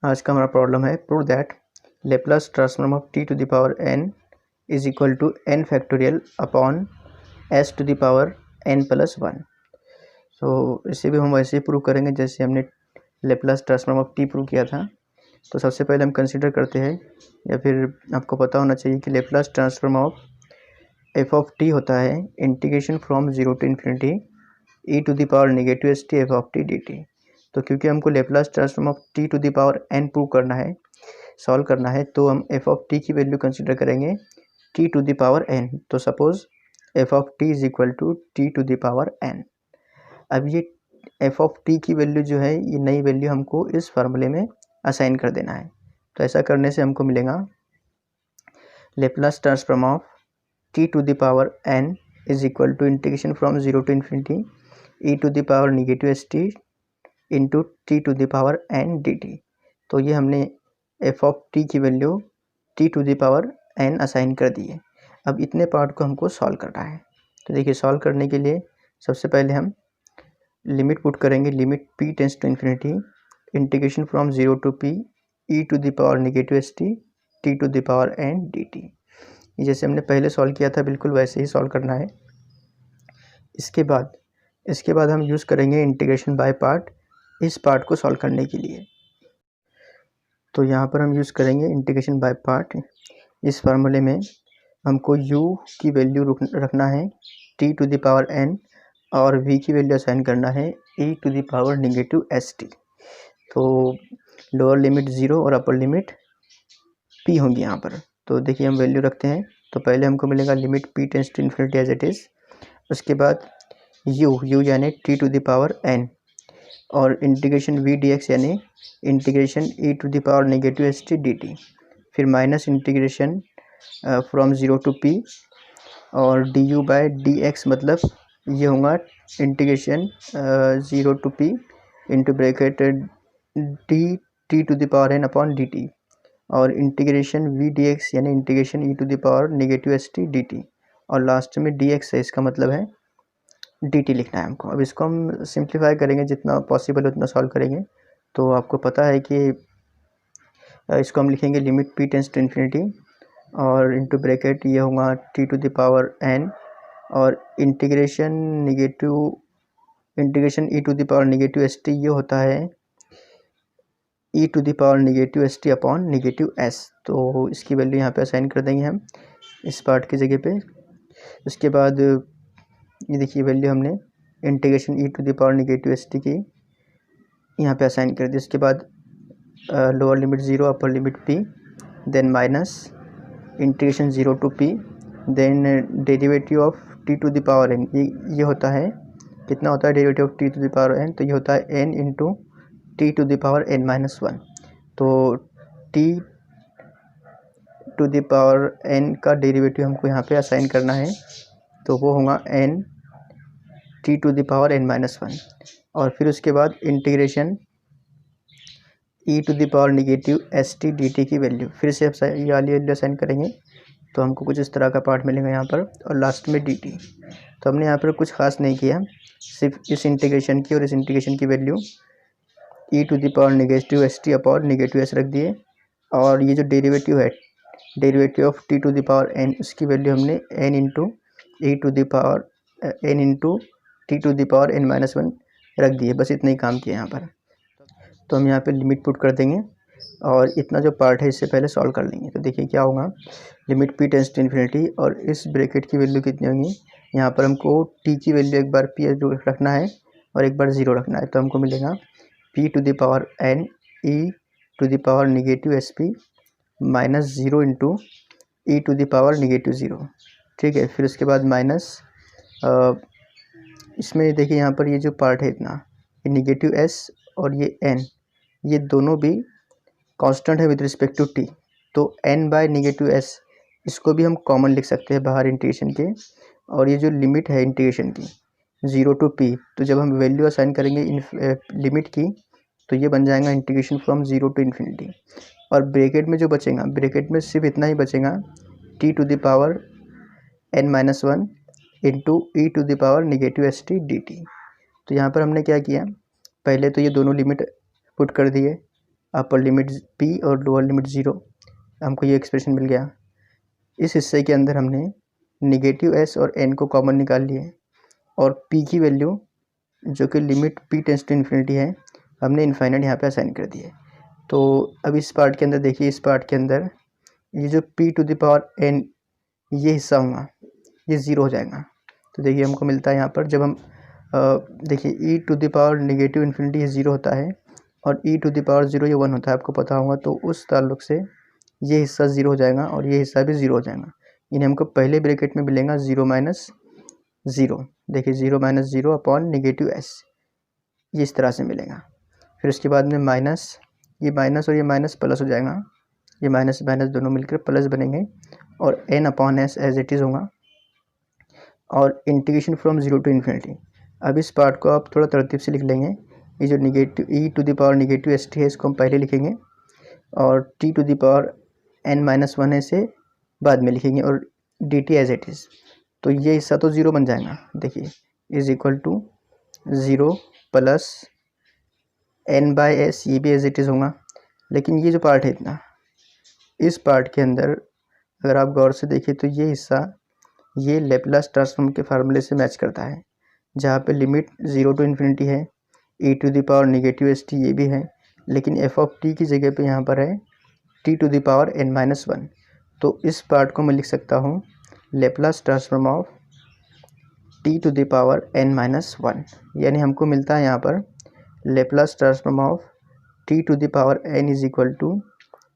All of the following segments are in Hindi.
आज का हमारा प्रॉब्लम है prove that Laplace transform of T to the power n is equal to n factorial upon s to the power n plus 1। So इसे भी हम वैसे ही प्रूव करेंगे जैसे हमने Laplace transform of t prove किया था। तो सबसे पहले हम कंसीडर करते हैं, या फिर आपको पता होना चाहिए कि Laplace transform of f of t होता है integration from zero to infinity e to the power negative S t f of t D t. तो क्योंकि हमको Laplace transform of T to the power n prove करना है, सॉल्व करना है, तो हम एफ ऑफ टी की वैल्यू कंसीडर करेंगे t to the power n। तो suppose f of t is equal to t to the power n। अब ये एफ ऑफ टी की वैल्यू जो है, ये नई वैल्यू हमको इस फार्मूले में असाइन कर देना है। तो ऐसा करने से हमको मिलेगा Laplace transform of T to the power n is equal to integration from zero to infinity e to the power negative S t into t to the power n d t. तो ये हमने एफ ऑफ टी की value t to the power n assign कर दी है। अब इतने पार्ट को हमको सॉल्व करना है। तो देखिए, सॉल्व करने के लिए सबसे पहले हम लिमिट पुट करेंगे, limit p tends to infinity integration from zero to p e to the power negative S t t to the power n d t. जैसे हमने पहले सॉल्व किया था बिल्कुल वैसे ही सॉल्व करना है। इसके बाद हम यूज़ करेंगे इंटीग्रेशन बाय पार्ट इस पार्ट को सॉल्व करने के लिए। तो यहाँ पर हम यूज़ करेंगे इंटीग्रेशन बाय पार्ट। इस फार्मूले में हमको u की वैल्यू रखना है t to the power n और v की वैल्यू असाइन करना है e to the power negative S t. तो लोअर लिमिट 0 और अपर लिमिट p होंगी यहाँ पर। तो देखिए, हम वैल्यू रखते हैं। तो पहले हमको मिलेगा limit p tends to infinity as it is. उसके बाद u यानी t to the power n और इंटीग्रेशन v डी एक्स यानी integration e to the power negative S T D T. फिर minus integration from zero to p और D U by D X, मतलब ये होगा integration zero to p into bracket D T to the power n upon D T और इंटीग्रेशन v डी एक्स यानी integration e to the power negative S T D T और लास्ट में डी एक्स है, इसका मतलब है डी टी लिखना है हमको। अब इसको हम सिंप्लीफाई करेंगे, जितना पॉसिबल उतना सॉल्व करेंगे। तो आपको पता है कि इसको हम लिखेंगे limit p tends to infinity और इंटू ब्रैकेट ये होगा t to the power n और integration e to the power negative S t, ये होता है e to the power negative S t upon negative s। तो इसकी वैल्यू यहाँ पे असाइन कर देंगे हम इस पार्ट की जगह पे। उसके बाद ये देखिए वैल्यू हमने integration e to the power negative S t की यहाँ पे असाइन कर दी। उसके बाद lower limit 0 upper limit p, then minus integration 0 to p, then derivative of t to the power n। ये होता है, कितना होता है derivative of t to the power n? तो ये होता है n into t to the power n minus 1। तो t to the power n का डेरिवेटिव हमको यहाँ पे असाइन करना है, तो वो होगा n t to the power n minus 1। और फिर उसके बाद integration e to the power negative S T D t की वैल्यू फिर से ये वाली वैल्यू असाइन करेंगे। तो हमको कुछ इस तरह का पार्ट मिलेगा यहाँ पर और लास्ट में डी टी। तो हमने यहाँ पर कुछ खास नहीं किया, सिर्फ इस इंटीग्रेशन की और इस इंटीग्रेशन की value e to the power negative S t upon negative s रख दिए। और ये जो डेरिवेटिव है, derivative of t to the power n, उसकी वैल्यू हमने n into e to the power n into t to the power n minus 1 रख दिए। बस इतना ही काम किया यहाँ पर। तो हम यहाँ पे लिमिट पुट कर देंगे और इतना जो पार्ट है इससे पहले सॉल्व कर लेंगे। तो देखिए क्या होगा, limit p tends to infinity और इस ब्रैकेट की वैल्यू कितनी होगी, यहाँ पर हमको t की वैल्यू एक बार p रखना है और एक बार 0 रखना है। तो हमको मिलेगा p to the power n e to the power negative s p minus 0 into e to the power negative 0। ठीक है, फिर उसके बाद माइनस इसमें देखिए यहाँ पर ये जो पार्ट है इतना, ये नेगेटिव s और ये n, ये दोनों भी कांस्टेंट है विद रिस्पेक्ट टू t। तो n बाय नेगेटिव s, इसको भी हम कॉमन लिख सकते हैं बाहर इंटीग्रेशन के। और ये जो लिमिट है इंटीग्रेशन की 0 टू p, तो जब हम वैल्यू असाइन करेंगे लिमिट की, तो ये बन जाएगा इंटीग्रेशन फ्रॉम 0 टू इन्फिनिटी। और ब्रैकेट में जो बचेगा, ब्रैकेट में सिर्फ इतना ही बचेगा t to the power n minus 1 into e to the power negative S T D t. तो यहाँ पर हमने क्या किया, पहले तो ये दोनों लिमिट पुट कर दिए अपर लिमिट p और लोअर लिमिट 0, हमको ये एक्सप्रेशन मिल गया। इस हिस्से के अंदर हमने निगेटिव s और n को कॉमन निकाल लिए और p की वैल्यू जो कि limit p tends to infinity है हमने इनफाइनाइट यहाँ पे असाइन कर दिए। तो अब इस पार्ट के अंदर देखिए, इस पार्ट के अंदर ये जो p to the power n ये हिस्सा होगा, ये 0 हो जाएगा। तो देखिए हमको मिलता है यहाँ पर, जब हम देखिए e to the power negative infinity ये 0 होता है और e टू द पावर 0 ये 1 होता है, आपको पता होगा। तो उस ताल्लुक से ये हिस्सा 0 हो जाएगा और ये हिस्सा भी 0 हो जाएगा। इन्हें हमको पहले ब्रैकेट में मिलेगा 0 माइनस 0। देखिए 0 माइनस 0 अपॉन निगेटिव s, ये इस तरह से मिलेगा। फिर उसके बाद में माइनस, ये माइनस और ये माइनस प्लस हो जाएगा, ये माइनस माइनस दोनों मिलकर प्लस बनेंगे और n upon s as it is होगा और इंटीग्रेशन फ्रॉम 0 टू इन्फिनिटी। अब इस पार्ट को आप थोड़ा तरतीब से लिख लेंगे। ये जो negative e to the power negative st है इसको हम पहले लिखेंगे और t to the power n minus 1 है इसे बाद में लिखेंगे और dt एज इट इज़। तो ये हिस्सा तो 0 बन जाएगा, देखिए is equal to 0 plus n by s, ये भी एज इट इज़ होगा। लेकिन ये जो पार्ट है इतना, इस पार्ट के अंदर अगर आप गौर से देखिए तो ये हिस्सा ये लेप्लास ट्रांसफॉर्म के फार्मूले से मैच करता है, जहाँ पे लिमिट 0 टू इन्फिनिटी है, e to the power negative s t ये भी है, लेकिन एफ ऑफ टी की जगह पे यहाँ पर है t to the power n minus 1। तो इस पार्ट को मैं लिख सकता हूँ Laplace transform of t to the power n minus 1, यानी हमको मिलता है यहाँ पर Laplace transform of t to the power n is equal to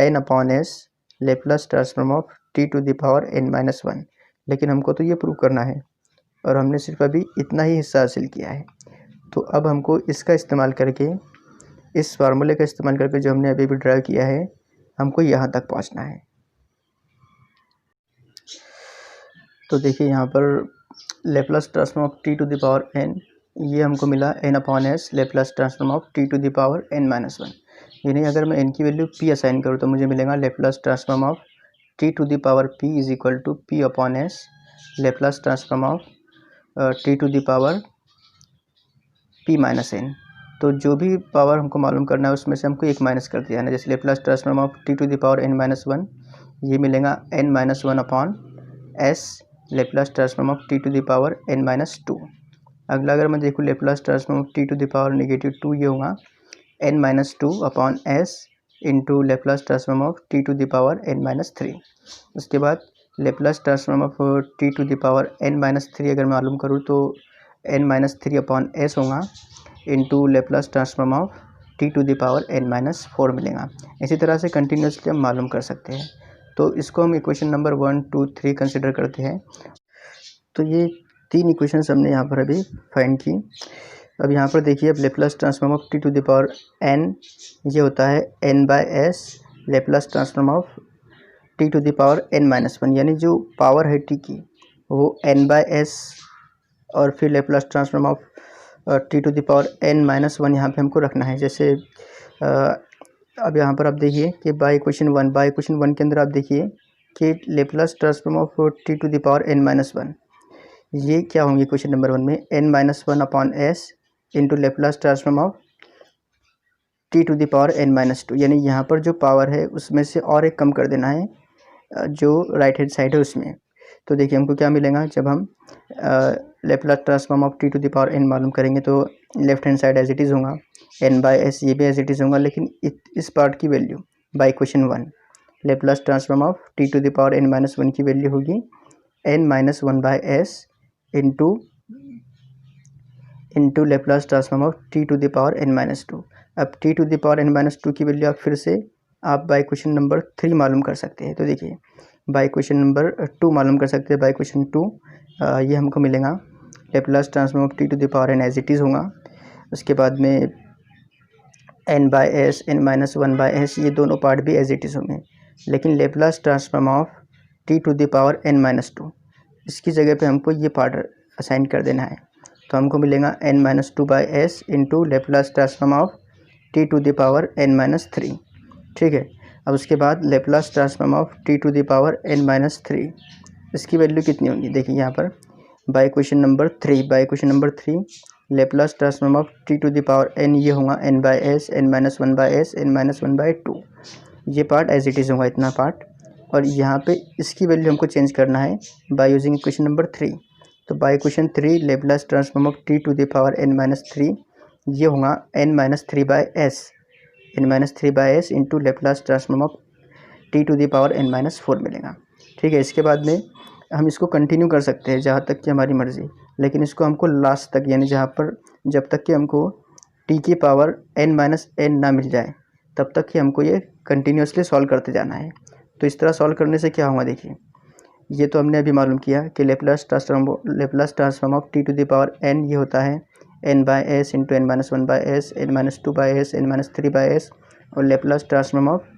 n upon s Laplace transform of t to the power n minus 1। लेकिन हमको तो ये प्रूव करना है और हमने सिर्फ अभी इतना ही हिस्सा हासिल किया है। तो अब हमको इसका इस्तेमाल करके, इस फार्मूले का इस्तेमाल करके जो हमने अभी भी ड्रा किया है, हमको यहाँ तक पहुँचना है। तो देखिए यहाँ पर Laplace transform of t to the power n, ये हमको मिला n upon s Laplace transform of t to the power n minus 1। यानी अगर मैं n की वैल्यू p असाइन करूँ तो मुझे मिलेगा Laplace transform of t to the power p is equal to p upon s Laplace transform of t to the power p minus n। तो जो भी पावर हमको मालूम करना है उसमें से हमको एक माइनस कर दिया है ना, जैसे Laplace transform of t to the power n minus 1, ये मिलेगा n minus 1 upon s Laplace transform of t to the power n minus 2। अगला अगर मैं देखूँ Laplace transform of t to the power negative 2, ये होगा n minus 2 upon s into Laplace transform of t to the power n minus 3। उसके बाद Laplace transform of t to the power n minus 3 अगर मालूम करूँ तो n माइनस 3 अपॉन s होगा into Laplace transform of t to the power n minus 4 मिलेगा। इसी तरह से कंटिन्यूसली हम मालूम कर सकते हैं। तो इसको हम इक्वेशन नंबर 1, 2, 3 कंसिडर करते हैं। तो ये 3 इक्वेशंस हमने यहाँ पर अभी फाइंड की। अब यहाँ पर देखिए, अब Laplace transform of t to the power n ये होता है n by s Laplace transform of t to the power n minus 1, यानी जो पावर है t की वो n बाय s और फिर Laplace transform of t to the power n minus 1 यहाँ पे हमको रखना है। जैसे अब यहाँ पर आप देखिए कि बाय इक्वेशन 1 के अंदर आप देखिए कि Laplace transform of t to the power n minus 1 ये क्या होंगे क्वेश्चन नंबर 1 में n minus 1 upon s into Laplace transform of t to the power n minus 2, यानी यहाँ पर जो पावर है उसमें से और एक कम कर देना है जो राइट हैंड साइड है उसमें। तो देखिए हमको क्या मिलेगा, जब हम Laplace transform of t to the power n मालूम करेंगे तो left hand side as it is होगा n बाय s, ये भी एज इट इज़ होगा। लेकिन इस पार्ट की value by question 1 Laplace transform of t to the power n minus 1 की वैल्यू होगी n minus 1 by s into Laplace transform of t to the power n minus 2। अब t to the power n minus 2 की वैल्यू आप फिर से आप बाय क्वेश्चन नंबर 3 मालूम कर सकते हैं। तो देखिए बाय क्वेश्चन नंबर 2 मालूम कर सकते हैं। बाय क्वेश्चन 2 ये हमको मिलेगा Laplace transform of t to the power n as it is होगा। उसके बाद में n by s n minus 1 by s ये दोनों पार्ट भी एज इट इज़ होंगे, लेकिन Laplace transform of t to the power n minus 2 इसकी जगह पे हमको ये पार्ट असाइन कर देना है। तो हमको मिलेगा n minus 2 by s into Laplace transform of t to the power n minus 3। ठीक है, अब उसके बाद Laplace transform of t to the power n minus 3 इसकी वैल्यू कितनी होगी, देखिए यहाँ पर by question number 3 Laplace transform of T to the power N ये होगा n by S, N minus one by S, N minus one by two. ये पार्ट एज इट इज़ होगा इतना पार्ट। और यहाँ पे इसकी वैल्यू हमको चेंज करना है बाय यूजिंग इक्वेशन नंबर 3। तो by equation 3 Laplace transform of T to the power N minus 3 ये होगा n minus three by S, N minus three by S into Laplace transform of T to the power N minus 4 मिलेगा। ठीक है, इसके बाद में हम इसको कंटिन्यू कर सकते हैं जहाँ तक कि हमारी मर्ज़ी, लेकिन इसको हमको लास्ट तक यानी जहाँ पर जब तक कि हमको टी की पावर एन माइनस एन ना मिल जाए तब तक कि हमको ये कंटिन्यूसली सॉल्व करते जाना है। तो इस तरह सॉल्व करने से क्या होगा देखिए, ये तो हमने अभी मालूम किया कि Laplace transform of T to the power N ये होता है N by S into N minus one by S, N minus two by S, N minus three by S. और Laplace transform of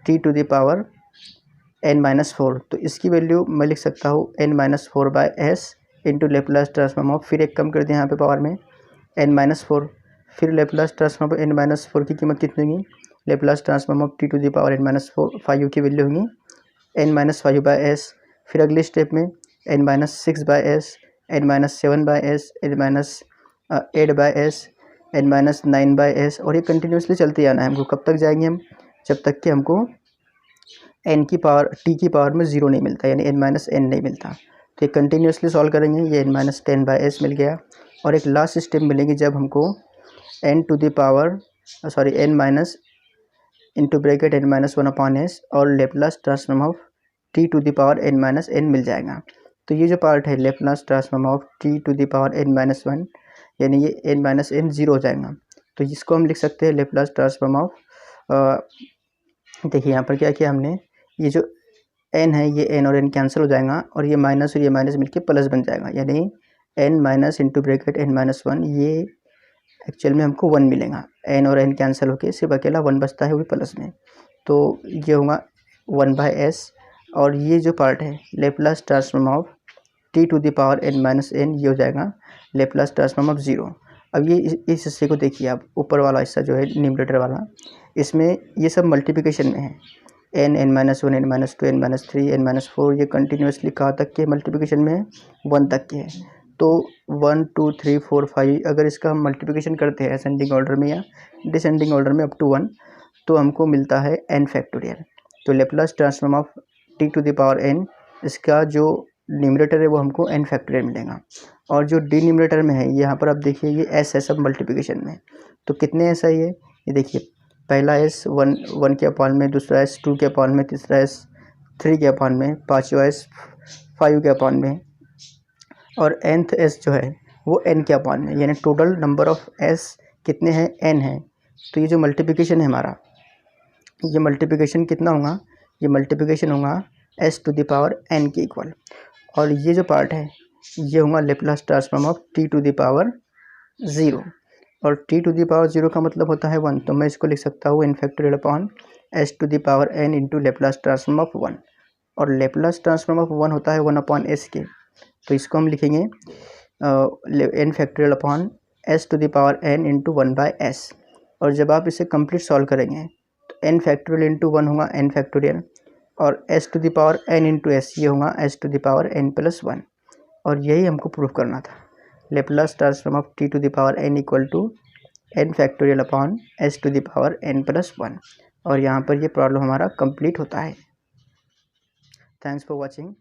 T to the power N minus four, तो इसकी वैल्यू मैं लिख सकता हूँ N minus four by S into Laplace transform of, फिर एक कम कर दिया यहाँ पे पावर में एन माइनस फोर, फिर Laplace transform of n minus four की कीमत कितनी होगी, Laplace transform of T to the power N minus four five की वैल्यू होगी n minus five by s. फिर अगले स्टेप में n minus six by S, N minus seven by S, N minus eight by S, N minus nine by S. और ये कंटिन्यूसली चलते आना है हमको। कब तक जाएंगे हम, जब तक कि हमको एन की पावर टी की पावर में ज़ीरो नहीं मिलता, यानी एन माइनस एन नहीं मिलता। तो ये कंटिन्यूसली सॉल्व करेंगे, ये N minus ten by S मिल गया। और एक लास्ट स्टेप मिलेगी जब हमको N to the power N minus into bracket N minus one upon S और Laplace transform of T to the power N minus N मिल जाएगा। तो ये जो पार्ट है Laplace transform of T to the power N minus one, यानी ये एन माइनस एन ज़ीरो हो जाएगा। तो इसको हम लिख सकते हैं लेप्लास ट्रांसफॉर्म ऑफ, देखिए यहाँ पर क्या किया हमने, ये जो एन है ये एन और एन कैंसिल हो जाएगा और ये माइनस और ये माइनस मिलके प्लस बन जाएगा, यानी n minus into bracket N minus one, ये एक्चुअल में हमको वन मिलेगा। एन और एन कैंसिल होके सिर्फ अकेला वन बचता है वो भी प्लस में, तो ये होगा वन बाई एस। और ये जो पार्ट है Laplace transform of T to the power N minus n ये हो जाएगा लेप्लास ट्रांसफॉर्म ऑफ ज़ीरो। अब ये इस हिस्से को देखिए आप, ऊपर वाला हिस्सा जो है न्यूमरेटर वाला, इसमें ये सब मल्टीप्लिकेशन में है, n, n minus one, n minus two, n minus three, n minus four, ये कंटिन्यूसली कहाँ तक के मल्टीप्लिकेशन में है, वन तक के है। तो one two three four five अगर इसका हम मल्टीप्लिकेशन करते हैं असेंडिंग ऑर्डर में या डिसेंडिंग ऑर्डर में अप टू वन, तो हमको मिलता है एन फैक्टोरियल। तो Laplace transform of T to the power n, इसका जो न्यूमरेटर है वो हमको एन फैक्टोरियल मिलेगा। और जो डिन्यूमरेटर में है यहाँ पर आप देखिए ये एस है सब मल्टीप्लिकेशन में। तो कितने एस है ये देखिए, पहला एस वन के अपॉन में, दूसरा एस टू के अपॉन में, तीसरा एस थ्री के अपॉन में, पाँचवा एस फाइव के अपॉन में, और nth एस जो है वो n के अपॉन में, यानी टोटल नंबर ऑफ एस कितने हैं, n है। तो ये जो मल्टीप्लिकेशन है हमारा, ये मल्टीप्लिकेशन कितना होगा, ये मल्टीप्लिकेशन होगा s to the power n के इक्वल। और ये जो पार्ट है ये होगा Laplace transform of t to the power zero. और t to the power zero का मतलब होता है वन, तो मैं इसको लिख सकता हूँ n factorial upon s to the power n into Laplace transform of one. और लेप्लास ट्रांसफॉर्म ऑफ वन होता है वन अपॉन s के, तो इसको हम लिखेंगे n factorial upon s to the power n into one by S. और जब आप इसे कंप्लीट सॉल्व करेंगे तो n फैक्टोरियल इंटू वन होगा n फैक्टोरियल, और s to the power n into S ये होगा s to the power n plus one. और यही हमको प्रूव करना था, Laplace transform of t to the power n equal to n factorial upon s to the power n plus one. और यहाँ पर ये प्रॉब्लम हमारा कंप्लीट होता है। Thanks for watching.